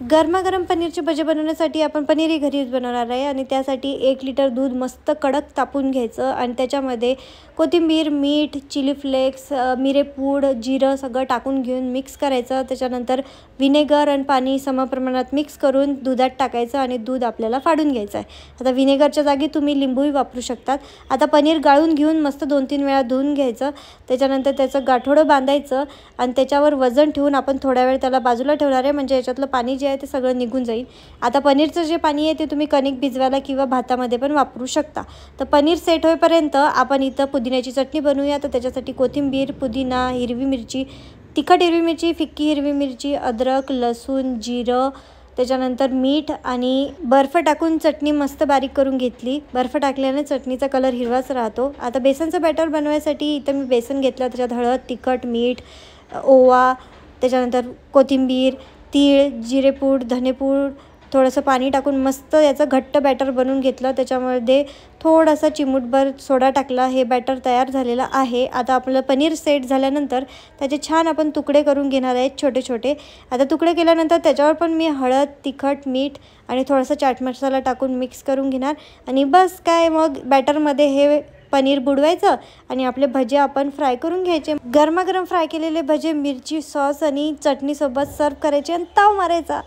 गरमागरम पनीरचे भजे बनवण्यासाठी आपण पनीरही घरीच बनवणार आहे आणि त्यासाठी 1 लिटर दूध मस्त कडक तापून घ्यायचं आणि त्याच्यामध्ये कोथिंबीर, मीठ, चिली फ्लेक्स, मिरेपूड, जिरं सगळं टाकून घेऊन मिक्स करायचं। त्याच्यानंतर व्हिनेगर आणि पाणी समप्रमाणात मिक्स करून दुधात टाकायचं आणि दूध आपल्याला फाडून घ्यायचं आहे। आता व्हिनेगरच्या जागी तुम्ही लिंबूही वापरू शकतात। आता पनीर गाळून घेऊन मस्त 2-3 वेळा धुवून घ्यायचं। त्याच्यानंतर त्याचं गाठोडं बांधायचं आणि त्याच्यावर वजन ठेवून आपण थोडा वेळ त्याला बाजूला ठेवणार आहे, म्हणजे याच्यातलं पाणी जे आहे ते सगळं निघून जाईल। आता पनीरचं जे पाणी आहे ते तुम्ही कणिक भिजवायला किंवा भातामध्ये पण वापरू शकता। तर पनीर सेट होईपर्यंत आपण इथं पुदिन्याची चटणी बनवूया। तर त्याच्यासाठी कोथिंबीर, पुदिना, हिरवी मिरची, तिखट हिरवी मिरची, फिक्की हिरवी मिरची, अद्रक, लसूण, जिरं, त्याच्यानंतर मीठ आणि बर्फ टाकून चटणी मस्त बारीक करून घेतली। बर्फ टाकल्याने चटणीचा कलर हिरवाच राहतो। आता बेसनचं बॅटर बनवायसाठी इथं मी बेसन घेतलं, त्याच्यात हळद, तिखट, मीठ, ओवा, त्याच्यानंतर कोथिंबीर, तीळ, जिरेपूड, धनेपूड, थोडंसं पाणी टाकून मस्त याचं घट्ट बॅटर बनवून घेतलं। त्याच्यामध्ये थोडासा चिमूटभर सोडा टाकला। हे बॅटर तयार झालेलं आहे। आता आपलं पनीर सेट झाल्यानंतर त्याचे छान आपण तुकडे करून घेणार आहेत छोटे छोटे। आता तुकडे केल्यानंतर त्याच्यावर पण मी हळद, तिखट, मीठ आणि थोडासा चाट मसाला टाकून मिक्स करून घेणार आणि बस काय, मग बॅटरमध्ये हे पनीर बुडवायचं आणि आपले भजे आपण फ्राय करून घ्यायचे। गरमागरम फ्राय केलेले भजे मिरची सॉस आणि चटणीसोबत सर्व करायचे आणि ताव मारायचा।